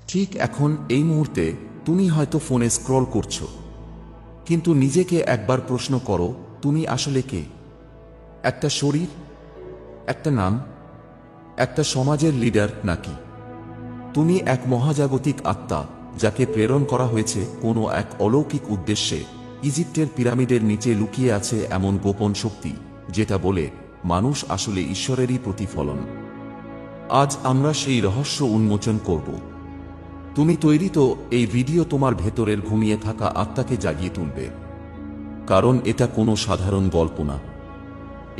ঠিক এখন এই মুহূর্তে তুমি হয়তো ফোনে স্ক্রল করছো, কিন্তু নিজেকে একবার প্রশ্ন করো, তুমি আসলে কে? একটা শরীর, একটা নাম, একটা সমাজের লিডার, নাকি তুমি এক মহাজাগতিক আত্মা যাকে প্রেরণ করা হয়েছে কোনো এক অলৌকিক উদ্দেশ্যে? ইজিপ্টের পিরামিডের নিচে লুকিয়ে আছে এমন গোপন শক্তি যেটা বলে মানুষ আসলে ঈশ্বরেরই প্রতিফলন। আজ আমরা সেই রহস্য উন্মোচন করব। তুমি তৈরি তো? এই ভিডিও তোমার ভেতরের ঘুমিয়ে থাকা আত্মাকে জাগিয়ে তুলবে, কারণ এটা কোনো সাধারণ গল্প না।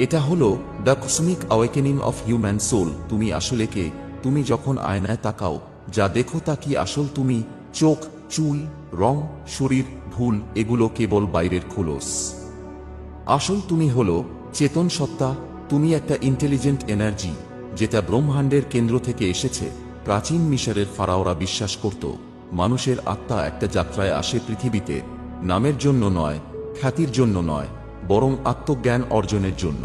এটা হলো the cosmic awakening of human soul. তুমি আসলে কে? তুমি যখন আয়নায় তাকাও, যা দেখো তা কি আসল তুমি? চোখ, চুল, রং, শরীর, ভুল এগুলো কেবল বাইরের খোলস। আসল তুমি হলো চেতন সত্তা। তুমি একটা ইন্টেলিজেন্ট এনার্জি যেটা ব্রহ্মাণ্ডের কেন্দ্র থেকে এসেছে। প্রাচীন মিশরের ফারাওরা বিশ্বাস করত মানুষের আত্মা একটা যাত্রায় আসে পৃথিবীতে, নামের জন্য নয়, খ্যাতির জন্য নয়, বরং আত্মজ্ঞান অর্জনের জন্য।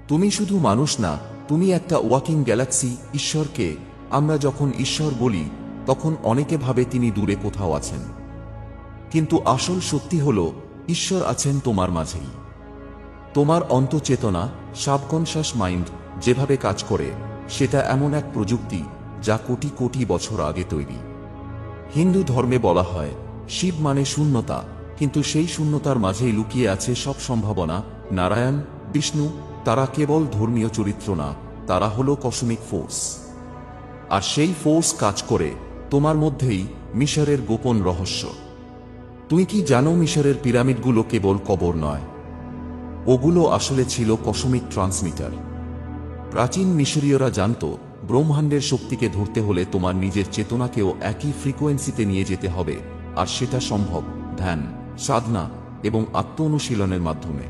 তুমি শুধু মানুষ না, তুমি একটা ওয়াকিং গ্যালাক্সি। ঈশ্বরকে আমরা যখন ঈশ্বর বলি তখন অনেকে ভাবে তিনি দূরে কোথাও আছেন, কিন্তু আসল সত্যি হলো ঈশ্বর আছেন তোমার মাঝেই। তোমার অন্তঃচেতনা, সাবকনশাস মাইন্ড যেভাবে কাজ করে সেটা এমন এক প্রযুক্তি যা কোটি কোটি বছর আগে তৈরি। হিন্দু ধর্মে বলা হয় শিব মানে শূন্যতা, কিন্তু সেই শূন্যতার মাঝেই লুকিয়ে আছে সব সম্ভাবনা। নারায়ণ, বিষ্ণু, তারা কেবল ধর্মীয় চরিত্র না, তারা হলো কসমিক ফোর্স। আর সেই ফোর্স কাজ করে তোমার মধ্যেই। মিশরের গোপন রহস্য। তুমি কি জানো মিশরের পিরামিডগুলো কেবল কবর নয়, ওগুলো আসলে ছিল কসমিক ট্রান্সমিটার। প্রাচীন মিশরীয়রা জানত ব্রহ্মাণ্ডের শক্তিকে ধরতে হলে তোমার নিজের চেতনাকেও একই ফ্রিকোয়েন্সিতে নিয়ে যেতে হবে, আর সেটা সম্ভব ধ্যান, সাধনা এবং আত্ম অনুশীলনের মাধ্যমে।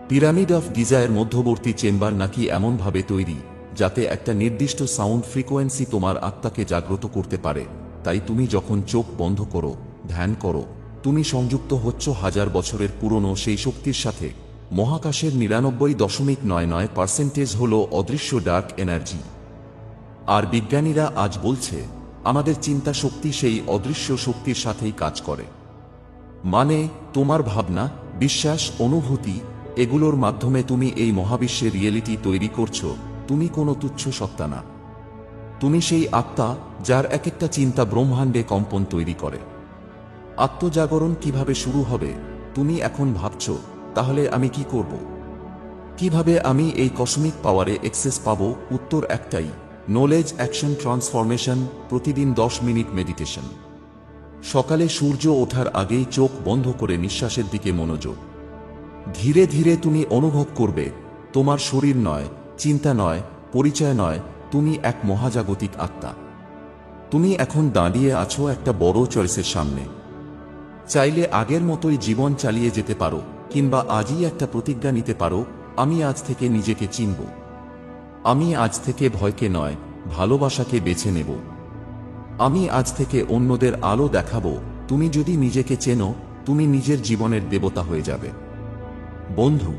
পিরামিড অফ গিজায়ের মধ্যবর্তী চেম্বার নাকি এমনভাবে তৈরি যাতে একটা নির্দিষ্ট সাউন্ড ফ্রিকোয়েন্সি তোমার আত্মাকে জাগ্রত করতে পারে। তাই তুমি যখন চোখ বন্ধ করো, ধ্যান করো, তুমি সংযুক্ত হচ্ছ হাজার বছরের পুরনো সেই শক্তির সাথে। মহাকাশের 99.99% হল অদৃশ্য ডার্ক এনার্জি। আর বিজ্ঞানীরা আজ বলছে আমাদের চিন্তা শক্তি সেই অদৃশ্য শক্তির সাথেই কাজ করে। মানে তোমার ভাবনা, বিশ্বাস, অনুভূতি, এগুলোর মাধ্যমে তুমি এই মহাবিশ্বের রিয়েলিটি তৈরি করছো। তুমি কোনো তুচ্ছ সত্তা না, তুমি সেই আত্মা যার এক একটা চিন্তা ব্রহ্মাণ্ডে কম্পন তৈরি করে। আত্মজাগরণ কিভাবে শুরু হবে? তুমি এখন ভাবছো তাহলে আমি কি করব? কিভাবে আমি এই কসমিক পাওয়ারে অ্যাক্সেস পাবো? উত্তর একটাই, নলেজ অ্যাকশন ট্রান্সফরমেশন। প্রতিদিন 10 মিনিট মেডিটেশন। সকালে সূর্য ওঠার আগেই চোখ বন্ধ করে নিঃশ্বাসের দিকে মনোযোগ। ধীরে ধীরে তুমি অনুভব করবে তোমার শরীর নয়, চিন্তা নয়, পরিচয় নয়, তুমি এক মহাজাগতিক আত্মা। তুমি এখন দাঁড়িয়ে আছো একটা বড় চয়েসের সামনে। চাইলে আগের মতোই জীবন চালিয়ে যেতে পারো, কিংবা আজই একটা প্রতিজ্ঞা নিতে পারো, আমি আজ থেকে নিজেকে চিনব। আমি আজ থেকে ভয়কে নয়, ভালোবাসাকে বেছে নেব। আমি আজ থেকে অন্যদের আলো দেখাবো। তুমি যদি নিজেকে চেনো, তুমি নিজের জীবনের দেবতা হয়ে যাবে। বন্ধু,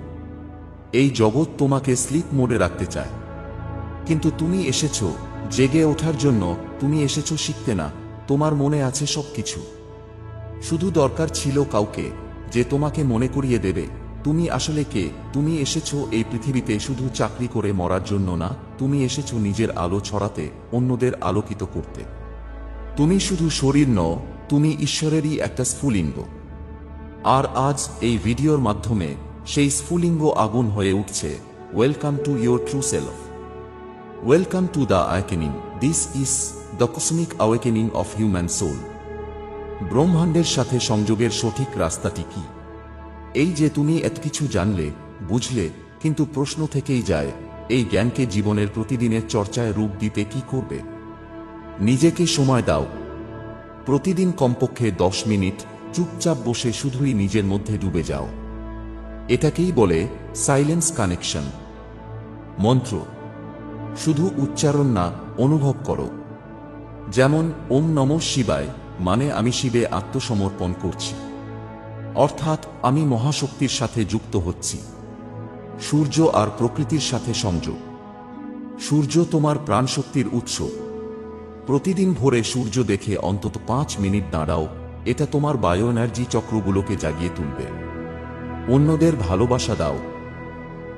এই জগৎ তোমাকে স্লিপ মোডে রাখতে চায়, কিন্তু তুমি এসেছো জেগে ওঠার জন্য। তুমি এসেছো শিখতে না। তোমার মনে আছে সবকিছু, শুধু দরকার ছিল কাউকে যে তোমাকে মনে করিয়ে দেবে তুমি আসলে কে। তুমি এসেছো এই পৃথিবীতে শুধু চাকরি করে মরার জন্য না, তুমি এসেছো নিজের আলো ছড়াতে, অন্যদের আলোকিত করতে। তুমি শুধু শরীর নও, তুমি ঈশ্বরেরই একটা স্ফুলিঙ্গ। আর আজ এই ভিডিওর মাধ্যমে সেই স্ফুলিঙ্গ আগুন হয়ে উঠছে। Welcome to your true self. Welcome to the awakening. This is the cosmic awakening of human soul. ব্রহ্মাণ্ডের সাথে সংযোগের সঠিক রাস্তাটি কি? এই যে তুমি এত কিছু জানলে, বুঝলে, কিন্তু প্রশ্ন থেকেই যায় এই জ্ঞানকে জীবনের প্রতিদিনের চর্চায় রূপ দিতে কি করবে? নিজেকে সময় দাও। প্রতিদিন কমপক্ষে 10 মিনিট চুপচাপ বসে শুধুই নিজের মধ্যে ডুবে যাও। এটাকেই বলে সাইলেন্স কানেকশন। মন্ত্র শুধু উচ্চারণ না, অনুভব করো। যেমন ওম নমঃ শিবায় মানে আমি শিবে আত্মসমর্পণ করছি, অর্থাৎ আমি মহাশক্তির সাথে যুক্ত হচ্ছি। সূর্য আর প্রকৃতির সাথে সংযোগ। সূর্য তোমার প্রাণশক্তির উৎস। প্রতিদিন ভোরে সূর্য দেখে অন্তত 5 মিনিট দাঁড়াও, এটা তোমার বায়ো এনার্জি চক্রগুলোকে জাগিয়ে তুলবে। অন্যদের ভালোবাসা দাও,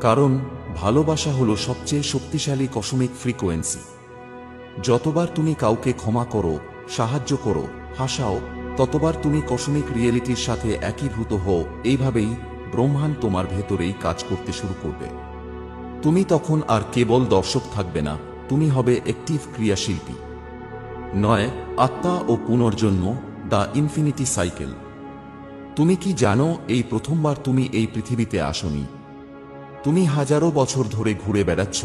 কারণ ভালোবাসা হলো সবচেয়ে শক্তিশালী কসমিক ফ্রিকোয়েন্সি। যতবার তুমি কাউকে ক্ষমা করো, সাহায্য করো, হাসাও, ততবার তুমি কসমিক রিয়েলিটির সাথে একীভূত হও। এইভাবেই ব্রহ্মাণ্ড তোমার ভেতরেই কাজ করতে শুরু করবে। তুমি তখন আর কেবল দর্শক থাকবে না, তুমি হবে অ্যাক্টিভ ক্রিয়াশিল্পী। নয়, আত্মা ও পুনর্জন্ম, দ্য ইনফিনিটি সাইকেল। তুমি কি জানো এই প্রথমবার তুমি এই পৃথিবীতে আসনি? তুমি হাজারো বছর ধরে ঘুরে বেড়াচ্ছ,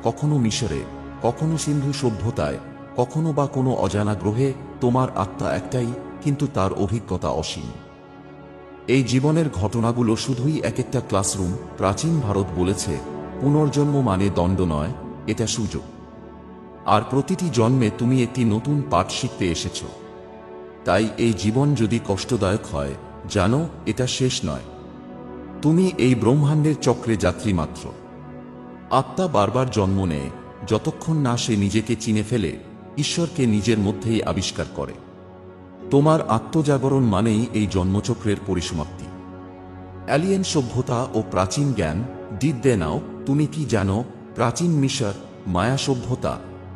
কখনো মিশরে, কখনো সিন্ধু সভ্যতায়, কখনো বা কোনো অজানা গ্রহে। তোমার আত্মা একটাই, কিন্তু তার অভিজ্ঞতা অসীম। এই জীবনের ঘটনাগুলো শুধুই এক একটা ক্লাসরুম। প্রাচীন ভারত বলেছে, পুনর্জন্ম মানে দণ্ড নয়, এটা সুযোগ। আর প্রতিটি জন্মে তুমি একটি নতুন পাঠ শিখতে এসেছ। তাই এই জীবন যদি কষ্টদায়ক হয়, জানো এটা শেষ নয়। তুমি এই ব্রহ্মাণ্ডের চক্রে যাত্রী মাত্র। আত্মা বারবার জন্ম নেয়, যতক্ষণ না সে নিজেকে চিনে ফেলে, ঈশ্বরকে নিজের মধ্যেই আবিষ্কার করে। তোমার আত্মজাগরণ মানেই এই জন্মচক্রের পরিসমাপ্তি। অ্যালিয়েন সভ্যতা ও প্রাচীন জ্ঞান, ডিড দে নাও? তুমি কি জানো, প্রাচীন মিশর, মায়া সভ্যতা,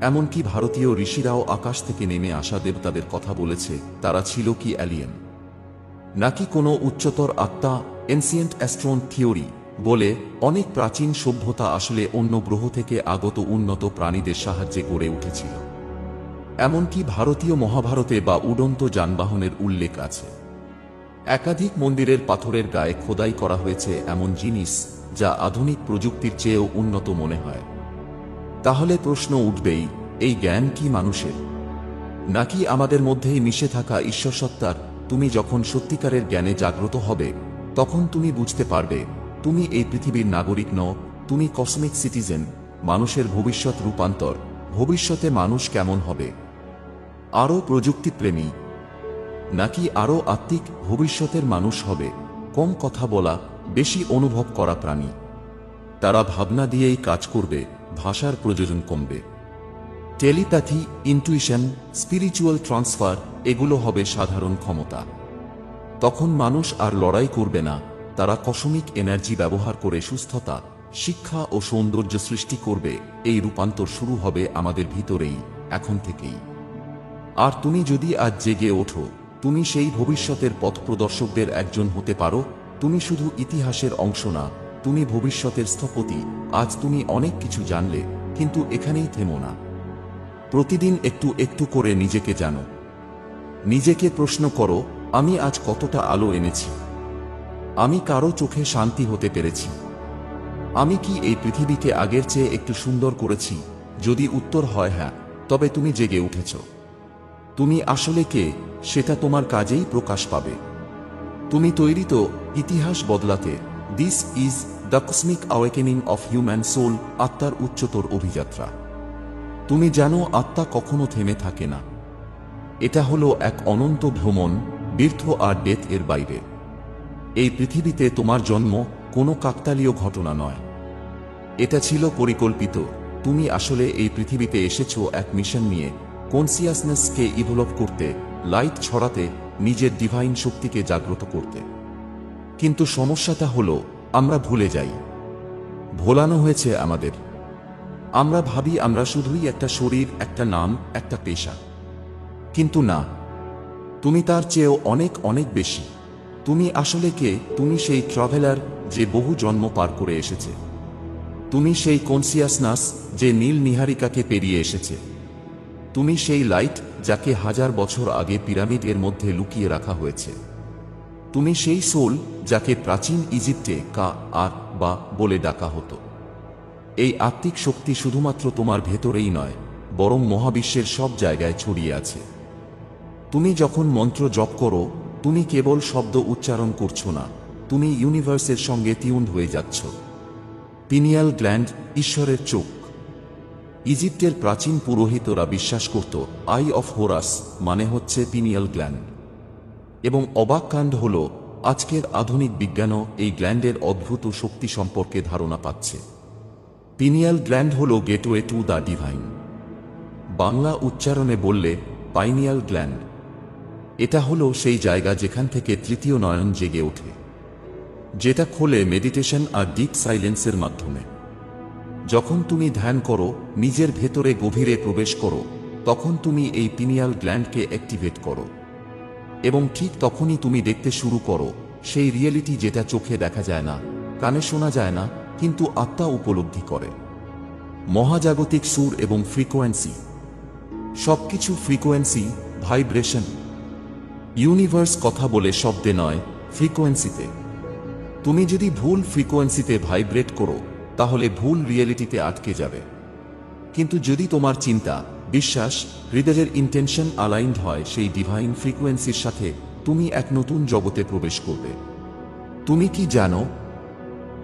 এমনকি ভারতীয় ঋষিরাও আকাশ থেকে নেমে আসা দেবতাদের কথা বলেছে। তারা ছিল কি অ্যালিয়েন, নাকি কোনো উচ্চতর আত্মা? এনসিয়েন্ট অ্যাস্ট্রন থিওরি বলে অনেক প্রাচীন সভ্যতা আসলে অন্য গ্রহ থেকে আগত উন্নত প্রাণীদের সাহায্যে গড়ে উঠেছিল। এমনকি ভারতীয় মহাভারতে বা উড়ন্ত যানবাহনের উল্লেখ আছে। একাধিক মন্দিরের পাথরের গায়ে খোদাই করা হয়েছে এমন জিনিস যা আধুনিক প্রযুক্তির চেয়েও উন্নত মনে হয়। তাহলে প্রশ্ন উঠবেই, এই জ্ঞান কি মানুষের, নাকি আমাদের মধ্যেই মিশে থাকা ঈশ্বরসত্তার? তুমি যখন সত্যিকারের জ্ঞানে জাগ্রত হবে, তখন তুমি বুঝতে পারবে তুমি এই পৃথিবীর নাগরিক নও, তুমি কসমিক সিটিজেন। মানুষের ভবিষ্যৎ রূপান্তর। ভবিষ্যতে মানুষ কেমন হবে? আরও প্রযুক্তিপ্রেমী, নাকি আরও আত্মিক? ভবিষ্যতের মানুষ হবে কম কথা বলা, বেশি অনুভব করা প্রাণী। তারা ভাবনা দিয়েই কাজ করবে, ভাষার প্রয়োজন কমবে। টেলিপ্যাথি, ইনটুইশন, স্পিরিচুয়াল ট্রান্সফার, এগুলো হবে সাধারণ ক্ষমতা। তখন মানুষ আর লড়াই করবে না, তারা কসমিক এনার্জি ব্যবহার করে সুস্থতা, শিক্ষা ও সৌন্দর্য সৃষ্টি করবে। এই রূপান্তর শুরু হবে আমাদের ভিতরেই, এখন থেকেই। আর তুমি যদি আজ জেগে ওঠো, তুমি সেই ভবিষ্যতের পথপ্রদর্শকদের একজন হতে পারো। তুমি শুধু ইতিহাসের অংশ না, তুমি ভবিষ্যতের স্থপতি। আজ তুমি অনেক কিছু জানলে, কিন্তু এখানেই থেমো না। প্রতিদিন একটু একটু করে নিজেকে জানো। নিজেকে প্রশ্ন করো, আমি আজ কতটা আলো এনেছি? আমি কারো চোখে শান্তি হতে পেরেছি? আমি কি এই পৃথিবীকে আগের চেয়ে একটু সুন্দর করেছি? যদি উত্তর হয় হ্যাঁ, তবে তুমি জেগে উঠেছ। তুমি আসলে কে, সেটা তোমার কাজেই প্রকাশ পাবে। তুমি তৈরি তো ইতিহাস বদলাতে। This is the cosmic awakening of human soul, আত্মার উচ্চতর অভিযাত্রা। তুমি জানো, আত্মা কখনো থেমে থাকে না। এটা হলো এক অনন্ত ভ্রমণ, বীর্থ আর ডেথ এর বাইরে। এই পৃথিবীতে তোমার জন্ম কোনো কাকতালীয় ঘটনা নয়, এটা ছিল পরিকল্পিত। তুমি আসলে এই পৃথিবীতে এসেছো এক মিশন নিয়ে, কনসিয়াসনেসকে ইভলভ করতে, লাইট ছড়াতে, নিজের ডিভাইন শক্তিকে জাগ্রত করতে। কিন্তু সমস্যাটা হলো, আমরা ভুলে যাই। ভোলানো হয়েছে আমাদের। আমরা ভাবি আমরা শুধুই একটা শরীর, একটা নাম, একটা পেশা। কিন্তু না, তুমি তার চেয়েও অনেক অনেক বেশি। তুমি আসলে কে? তুমি সেই ট্রাভেলার যে বহু জন্ম পার করে এসেছে। তুমি সেই কনসিয়াসনেস যে নীল নিহারিকাকে পেরিয়ে এসেছে। তুমি সেই লাইট যাকে হাজার বছর আগে পিরামিড এর মধ্যে লুকিয়ে রাখা হয়েছে। তুমি সেই সোল যাকে প্রাচীন ইজিপ্টে কা আর বা বলে ডাকা হতো। এই আত্মিক শক্তি শুধুমাত্র তোমার ভেতরেই নয়, বরং মহাবিশ্বের সব জায়গায় ছড়িয়ে আছে। তুমি যখন মন্ত্র জপ করো, তুমি কেবল শব্দ উচ্চারণ করছো না, তুমি ইউনিভার্সের সঙ্গে টিউনড হয়ে যাচ্ছ। পিনিয়াল গ্ল্যান্ড, ঈশ্বরের চোখ। ইজিপ্টের প্রাচীন পুরোহিতরা বিশ্বাস করত আই অফ হোরাস মানে হচ্ছে পিনিয়াল গ্ল্যান্ড। এবং অবাক কাণ্ড হল, আজকের আধুনিক বিজ্ঞানও এই গ্ল্যান্ডের অদ্ভুত শক্তি সম্পর্কে ধারণা পাচ্ছে। পিনিয়াল গ্ল্যান্ড হল gateway to the divine. Bangla উচ্চারণে বললে পাইনিয়াল গ্ল্যান্ড। এটা হলো সেই জায়গা যেখান থেকে তৃতীয় নয়ন জেগে ওঠে, যেটা খোলে মেডিটেশন আর ডিপ সাইলেন্সের মাধ্যমে। যখন তুমি ধ্যান করো, নিজের ভেতরে গভীরে প্রবেশ করো, তখন তুমি এই পিনিয়াল গ্ল্যান্ডকে অ্যাক্টিভেট করো, এবং ঠিক তখনই তুমি দেখতে শুরু করো সেই রিয়েলিটি যেটা চোখে দেখা যায় না, কানে শোনা যায় না, কিন্তু আত্মা উপলব্ধি করে। মহাজাগতিক সুর এবং ফ্রিকোয়েন্সি, সবকিছু ফ্রিকোয়েন্সি, ভাইব্রেশন। ইউনিভার্স কথা বলে শব্দে নয়, ফ্রিকোয়েন্সিতে। তুমি যদি ভুল ফ্রিকোয়েন্সিতে ভাইব্রেট করো, তাহলে ভুল রিয়েলিটিতে আটকে যাবে। কিন্তু যদি তোমার চিন্তা, বিশ্বাস, হৃদয়ের ইন্টেনশন অ্যালাইনড হয় সেই ডিভাইন ফ্রিকোয়েন্সির সাথে, তুমি এক নতুন জগতে প্রবেশ করবে। তুমি কি জানো,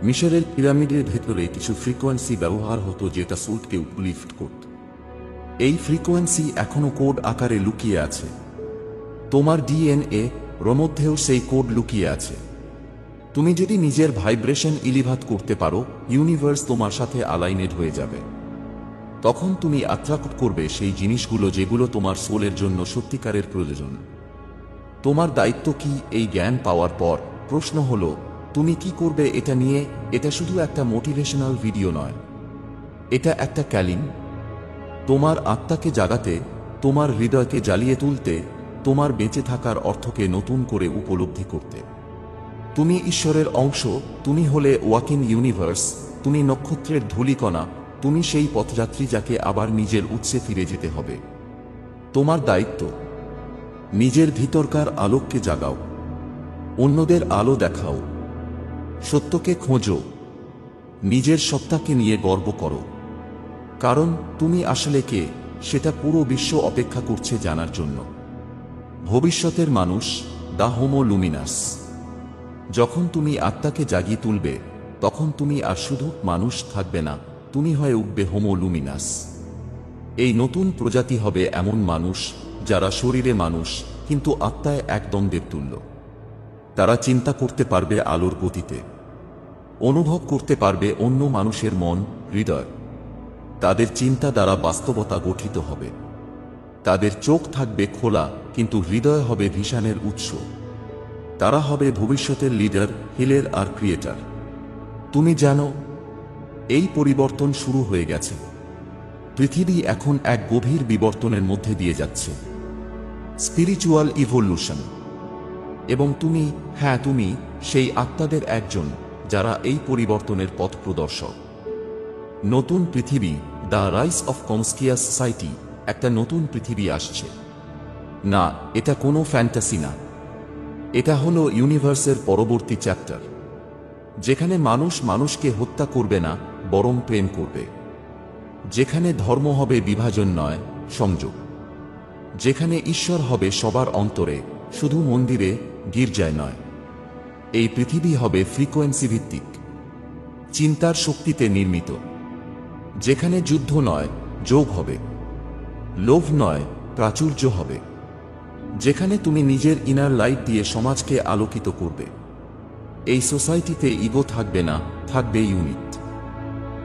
মিশরের পিরামিডের ভেতরে কিছু ফ্রিকোয়েন্সি ব্যবহার হতো যেটা সোলকে উপ্লিফট করত। এই ফ্রিকোয়েন্সি এখনো কোড আকারে লুকিয়ে আছে। তোমার ডিএনএ এর মধ্যেও সেই কোড লুকিয়ে আছে। তুমি যদি নিজের ভাইব্রেশন ইলিভাত করতে পারো, ইউনিভার্স তোমার সাথে অ্যালাইনেড হয়ে যাবে। তখন তুমি অ্যাট্রাক্ট করবে সেই জিনিসগুলো যেগুলো তোমার সোলের জন্য সত্যিকারের প্রয়োজন। তোমার দায়িত্ব কি এই জ্ঞান পাওয়ার পর? প্রশ্ন হলো, তুমি কি করবে এটা নিয়ে? এটা শুধু একটা মোটিভেশনাল ভিডিও নয়, এটা একটা ক্যালিং। তোমার আত্মাকে জাগাতে, তোমার হৃদয়কে জ্বালিয়ে তুলতে, তোমার বেঁচে থাকার অর্থকে নতুন করে উপলব্ধি করতে। তুমি ঈশ্বরের অংশ, তুমি হলে ওয়াকিং ইউনিভার্স, তুমি নক্ষত্রের ধূলিকণা, তুমি সেই পথযাত্রী যাকে আবার নিজের উৎসে ফিরে যেতে হবে। তোমার দায়িত্ব, নিজের ভিতরকার আলোককে জাগাও, অন্যদের আলো দেখাও, সত্যকে খোঁজো, নিজের সত্তাকে নিয়ে গর্ব করো। কারণ তুমি আসলে কে, সেটা পুরো বিশ্ব অপেক্ষা করছে জানার জন্য। ভবিষ্যতের মানুষ, দ্য হোমো লুমিনাস। যখন তুমি আত্মাকে জাগিয়ে তুলবে, তখন তুমি আর শুধু মানুষ থাকবে না, তুমি হয়ে উঠবে হোমো লুমিনাস। এই নতুন প্রজাতি হবে এমন মানুষ যারা শরীরে মানুষ কিন্তু আত্মায় একদম দেবতুল্য। তারা চিন্তা করতে পারবে আলোর গতিতে, অনুভব করতে পারবে অন্য মানুষের মন, হৃদয়। তাদের চিন্তা দ্বারা বাস্তবতা গঠিত হবে। তাদের চোখ থাকবে খোলা, কিন্তু হৃদয় হবে ভিশনের উৎস। তারা হবে ভবিষ্যতের লিডার, হিলের আর ক্রিয়েটার। তুমি জানো, এই পরিবর্তন শুরু হয়ে গেছে। পৃথিবী এখন এক গভীর বিবর্তনের মধ্যে দিয়ে যাচ্ছে, স্পিরিচুয়াল ইভোলিউশন। এবং তুমি, হ্যাঁ তুমি, সেই আত্মাদের একজন যারা এই পরিবর্তনের পথ প্রদর্শক। নতুন পৃথিবী, দ্য রাইজ অফ কনস্কিয়াস সোসাইটি। একটা নতুন পৃথিবী আসছে। না, এটা কোনো ফ্যান্টাসি না, এটা হলো ইউনিভার্সের পরবর্তী চ্যাপ্টার, যেখানে মানুষ মানুষকে হত্যা করবে না, বরং প্রেম করবে। যেখানে ধর্ম হবে বিভাজন নয়, সংযোগ। যেখানে ঈশ্বর হবে সবার অন্তরে, শুধু মন্দিরে, গির্জায় নয়। এই পৃথিবী হবে ফ্রিকোয়েন্সি ভিত্তিক, চিন্তার শক্তিতে নির্মিত। যেখানে যুদ্ধ নয়, যোগ হবে। লোভ নয়, প্রাচুর্য হবে। যেখানে তুমি নিজের ইনার লাইট দিয়ে সমাজকে আলোকিত করবে। এই সোসাইটিতে ইগো থাকবে না, থাকবে ইউনিট।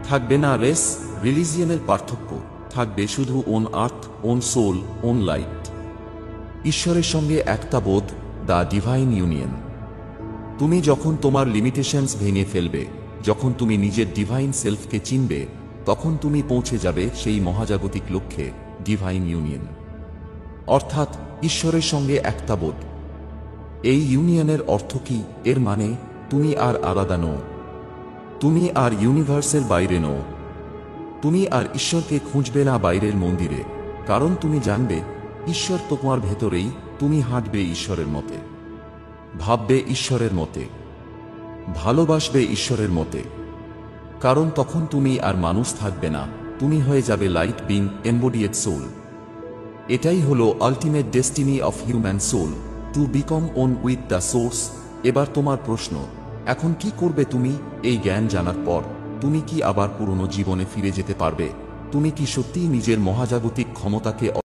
থাকবে না রেস, রিলিজিয়নের পার্থক্য, থাকবে শুধু one earth, one soul, one light. ঈশ্বরের সঙ্গে একটা বোধ, দ্য ডিভাইন ইউনিয়ন। তুমি যখন তোমার লিমিটেশনস ভেঙে ফেলবে, যখন তুমি নিজের ডিভাইন সেলফকে চিনবে, তখন তুমি পৌঁছে যাবে সেই মহাজাগতিক লক্ষ্যে, ডিভাইন ইউনিয়ন। অর্থাৎ ঈশ্বরের সঙ্গে একটা বোধ। এই ইউনিয়নের অর্থ কি? এর মানে তুমি আর আলাদা নও, তুমি আর ইউনিভার্সের বাইরে নও। তুমি আর ঈশ্বরকে খুঁজবে না বাইরের মন্দিরে, কারণ তুমি জানবে ঈশ্বর তোমার ভেতরেই। তুমি হাঁটবে ঈশ্বরের মতে, ভাববে ঈশ্বরের মতে, ভালোবাসবে ঈশ্বরের মতে। কারণ তখন তুমি আর মানুষ থাকবে না, তুমি হয়ে যাবে লাইট বিং, এম্বডিয়েড সোল। এটাই হলো ultimate destiny of human soul, to become one with the source. এবার তোমার প্রশ্ন, এখন কি করবে তুমি? এই জ্ঞান জানার পর তুমি কি আবার পুরনো জীবনে ফিরে যেতে পারবে? তুমি কি সত্যিই নিজের মহাজাগতিক ক্ষমতাকে